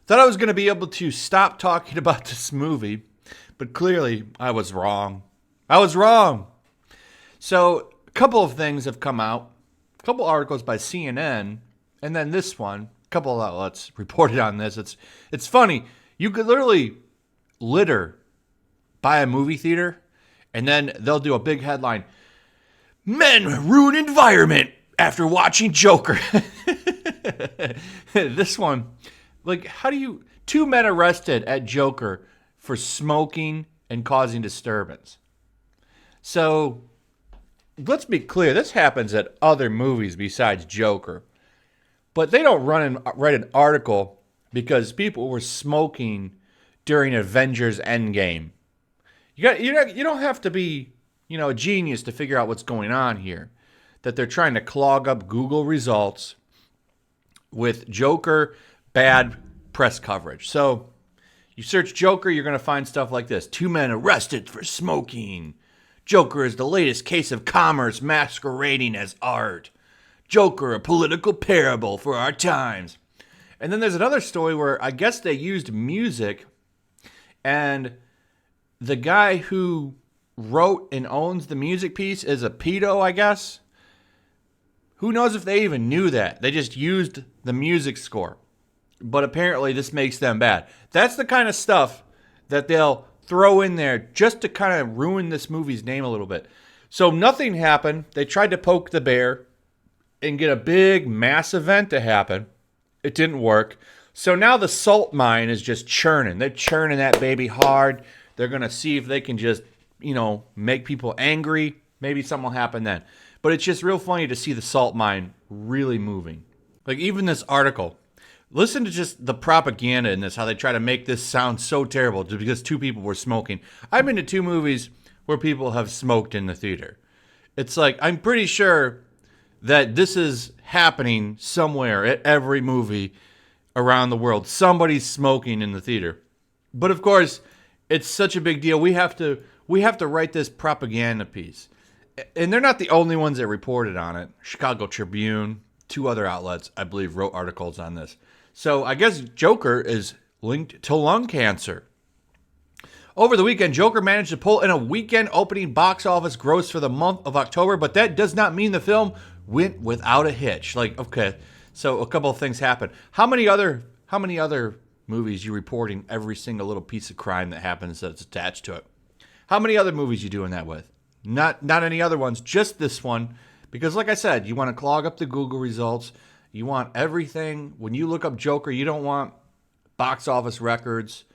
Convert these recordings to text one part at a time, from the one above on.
Thought I was going to be able to stop talking about this movie, but clearly I was wrong. I was wrong. So, a couple of things have come out. A couple articles by CNN, and then this one. A couple of outlets reported on this. It's funny. You could literally litter by a movie theater, and then they'll do a big headline. Men ruin environment after watching Joker. This one, like, how do you... 2 men arrested at Joker for smoking and causing disturbance. So, let's be clear. This happens at other movies besides Joker. But they don't write an article because people were smoking during Avengers Endgame. You don't have to be, a genius to figure out what's going on here. That they're trying to clog up Google results with Joker bad press coverage. So you search Joker, you're going to find stuff like this. 2 men arrested for smoking. Joker is the latest case of commerce masquerading as art. Joker, a political parable for our times. And then there's another story where I guess they used music, and the guy who wrote and owns the music piece is a pedo, I guess. Who knows if they even knew that? They just used the music score. But apparently this makes them bad. That's the kind of stuff that they'll throw in there just to kind of ruin this movie's name a little bit. So nothing happened. They tried to poke the bear and get a big mass event to happen. It didn't work. So now the salt mine is just churning. They're churning that baby hard. They're going to see if they can just, make people angry. Maybe something will happen then. But it's just real funny to see the salt mine really moving. Like even this article. Listen to just the propaganda in this, how they try to make this sound so terrible just because 2 people were smoking. I've been to 2 movies where people have smoked in the theater. It's like, I'm pretty sure that this is happening somewhere at every movie around the world. Somebody's smoking in the theater. But of course, it's such a big deal. We have to write this propaganda piece. And they're not the only ones that reported on it. Chicago Tribune, 2 other outlets, I believe, wrote articles on this. So I guess Joker is linked to lung cancer. Over the weekend, Joker managed to pull in a weekend opening box office gross for the month of October, but that does not mean the film went without a hitch. Like, okay, so a couple of things happened. How many other movies you reporting every single little piece of crime that happens that's attached to it? How many other movies you doing that with? Not any other ones, just this one. Because like I said, you want to clog up the Google results. You want everything. When you look up Joker, you don't want box office records.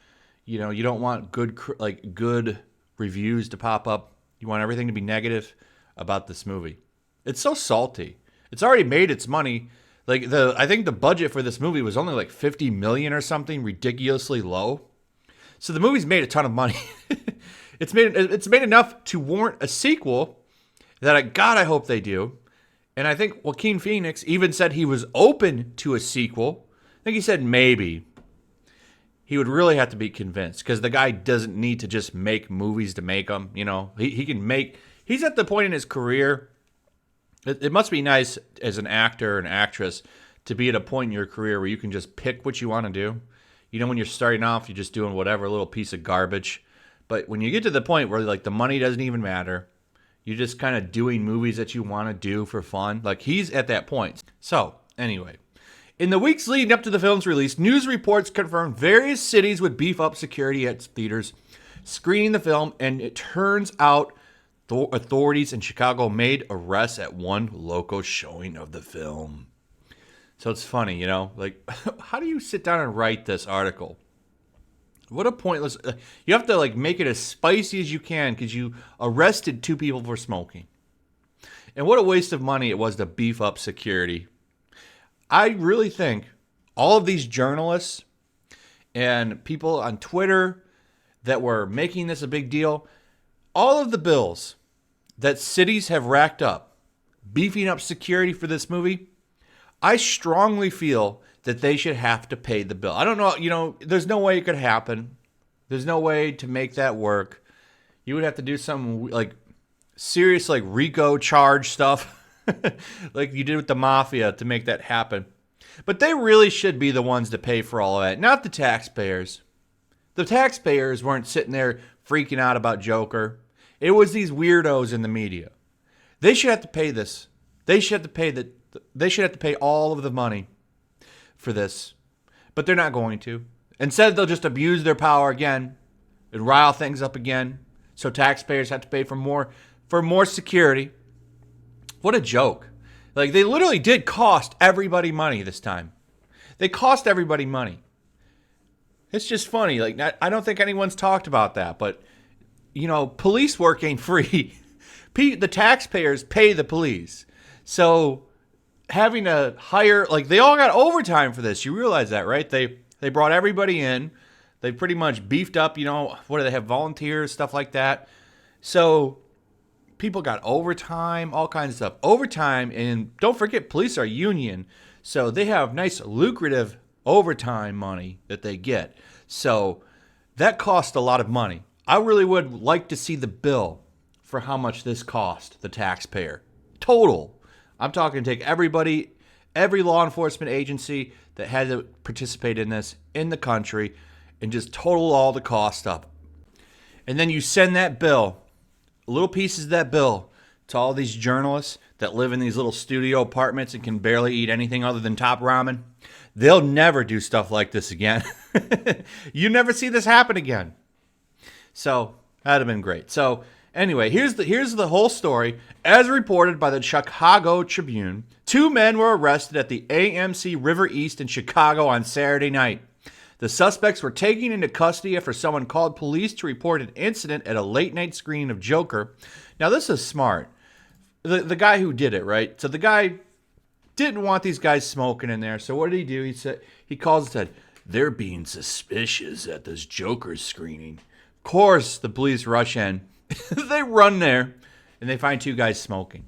You don't want good reviews to pop up. You want everything to be negative about this movie. It's so salty. It's already made its money. I think the budget for this movie was only like $50 million or something, ridiculously low. So the movie's made a ton of money. It's made enough to warrant a sequel that I hope they do. And I think Joaquin Phoenix even said he was open to a sequel. I think he said maybe. He would really have to be convinced because the guy doesn't need to just make movies to make them. He can make. He's at the point in his career. It must be nice as an actor and actress to be at a point in your career where you can just pick what you want to do. When you're starting off, you're just doing whatever little piece of garbage. But when you get to the point where the money doesn't even matter, you're just kind of doing movies that you want to do for fun. Like he's at that point. So anyway, in the weeks leading up to the film's release, news reports confirmed various cities would beef up security at theaters screening the film. And it turns out authorities in Chicago made arrests at one local showing of the film. So it's funny, how do you sit down and write this article? What a pointless... You have to make it as spicy as you can because you arrested 2 people for smoking. And what a waste of money it was to beef up security. I really think all of these journalists and people on Twitter that were making this a big deal, all of the bills that cities have racked up beefing up security for this movie, I strongly feel that they should have to pay the bill. I don't know, there's no way it could happen. There's no way to make that work. You would have to do some serious RICO charge stuff like you did with the mafia to make that happen. But they really should be the ones to pay for all of that, not the taxpayers. The taxpayers weren't sitting there freaking out about Joker. It was these weirdos in the media. They should have to pay this. They should have to pay They should have to pay all of the money for this, but they're not going to. Instead, they'll just abuse their power again and rile things up again. So taxpayers have to pay for more security. What a joke! Like, they literally did cost everybody money this time. They cost everybody money. It's just funny. Like, I don't think anyone's talked about that, but police work ain't free. The taxpayers pay the police. So having to hire, like, they all got overtime for this. You realize that, right? They brought everybody in. They pretty much beefed up, what do they have, volunteers, stuff like that. So people got overtime, all kinds of stuff. Overtime, and don't forget, police are union. So they have nice, lucrative overtime money that they get. So that cost a lot of money. I really would like to see the bill for how much this cost the taxpayer. Total. I'm talking take everybody, every law enforcement agency that had to participate in this in the country, and just total all the cost up. And then you send that bill, little pieces of that bill, to all these journalists that live in these little studio apartments and can barely eat anything other than top ramen. They'll never do stuff like this again. You never see this happen again. So that'd have been great. So anyway, here's the whole story. As reported by the Chicago Tribune, 2 men were arrested at the AMC River East in Chicago on Saturday night. The suspects were taken into custody after someone called police to report an incident at a late-night screening of Joker. Now, this is smart. The guy who did it, right? So the guy didn't want these guys smoking in there. So what did he do? He calls and said, "They're being suspicious at this Joker screening." Of course, the police rush in. They run there, and they find 2 guys smoking.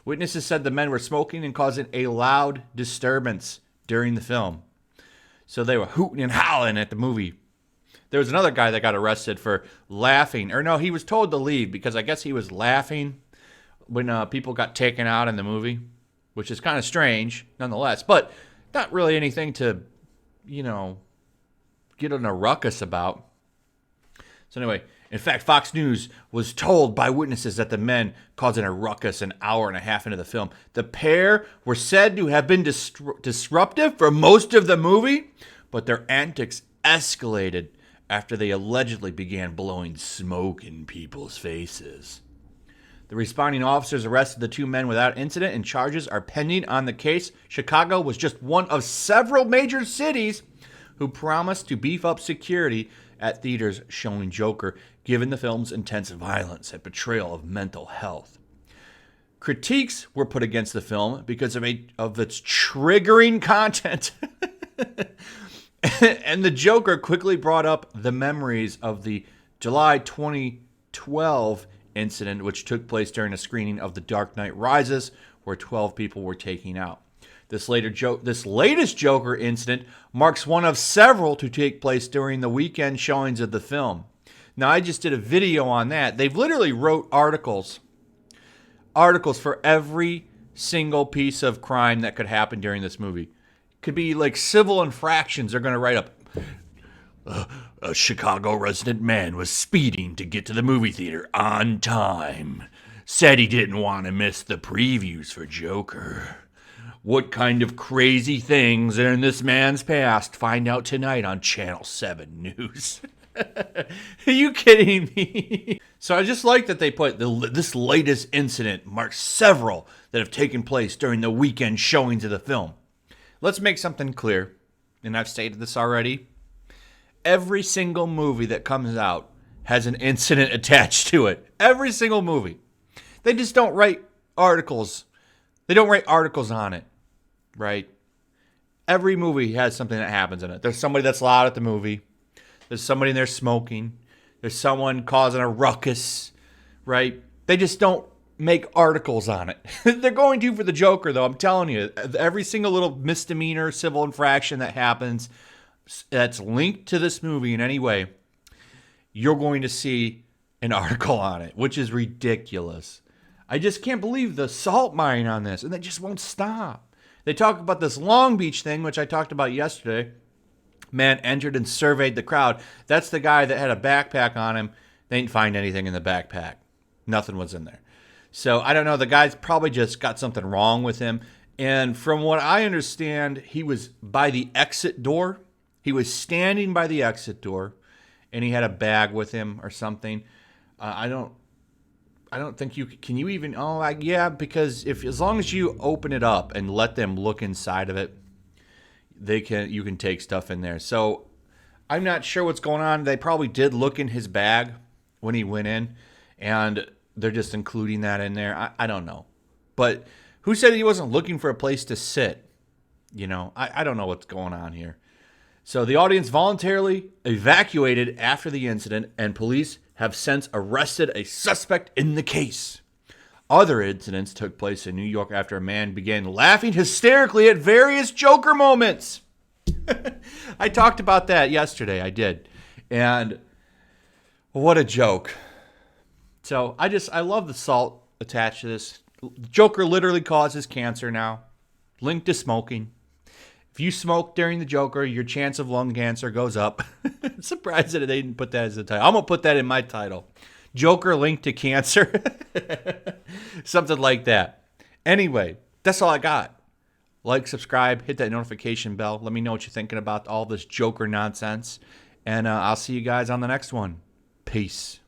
Witnesses said the men were smoking and causing a loud disturbance during the film. So they were hooting and howling at the movie. There was another guy that got arrested for laughing. Or no, he was told to leave because I guess he was laughing when people got taken out in the movie, which is kind of strange nonetheless. But not really anything to, get in a ruckus about. So anyway, in fact, Fox News was told by witnesses that the men causing a ruckus an hour and a half into the film. The pair were said to have been disruptive for most of the movie, but their antics escalated after they allegedly began blowing smoke in people's faces. The responding officers arrested the 2 men without incident, and charges are pending on the case. Chicago was just one of several major cities who promised to beef up security at theaters showing Joker, given the film's intense violence and portrayal of mental health. Critiques were put against the film because of its triggering content. And the Joker quickly brought up the memories of the July 2012 incident, which took place during a screening of The Dark Knight Rises, where 12 people were taken out. This latest Joker incident marks one of several to take place during the weekend showings of the film. Now, I just did a video on that. They've literally wrote articles for every single piece of crime that could happen during this movie. Could be like civil infractions. They're going to write up, a Chicago resident man was speeding to get to the movie theater on time. Said he didn't want to miss the previews for Joker. What kind of crazy things are in this man's past? Find out tonight on Channel 7 News. Are you kidding me? So I just like that they put this latest incident marks several that have taken place during the weekend showings of the film. Let's make something clear, and I've stated this already. Every single movie that comes out has an incident attached to it. Every single movie. They just don't write articles. They don't write articles on it, right? Every movie has something that happens in it. There's somebody that's loud at the movie. There's somebody in there smoking. There's someone causing a ruckus, right? They just don't make articles on it. They're going to for the Joker, though. I'm telling you, every single little misdemeanor, civil infraction that happens that's linked to this movie in any way, you're going to see an article on it, which is ridiculous. I just can't believe the salt mine on this, and they just won't stop. They talk about this Long Beach thing, which I talked about yesterday. Man entered and surveyed the crowd. That's the guy that had a backpack on him. They didn't find anything in the backpack. Nothing was in there. So I don't know. The guy's probably just got something wrong with him. And from what I understand, he was by the exit door. He was standing by the exit door, and he had a bag with him or something. I don't think you can. You even? Yeah, because as long as you open it up and let them look inside of it, you can take stuff in there. So I'm not sure what's going on. They probably did look in his bag when he went in, and they're just including that in there. I don't know. But who said he wasn't looking for a place to sit? I don't know what's going on here. So the audience voluntarily evacuated after the incident, and police have since arrested a suspect in the case. Other incidents took place in New York after a man began laughing hysterically at various Joker moments. I talked about that yesterday. I did. And what a joke. So I love the salt attached to this. Joker literally causes cancer now, linked to smoking. If you smoke during the Joker, your chance of lung cancer goes up. I'm surprised that they didn't put that as the title. I'm going to put that in my title. Joker linked to cancer. Something like that. Anyway, that's all I got. Like, subscribe, hit that notification bell. Let me know what you're thinking about all this Joker nonsense. And I'll see you guys on the next one. Peace.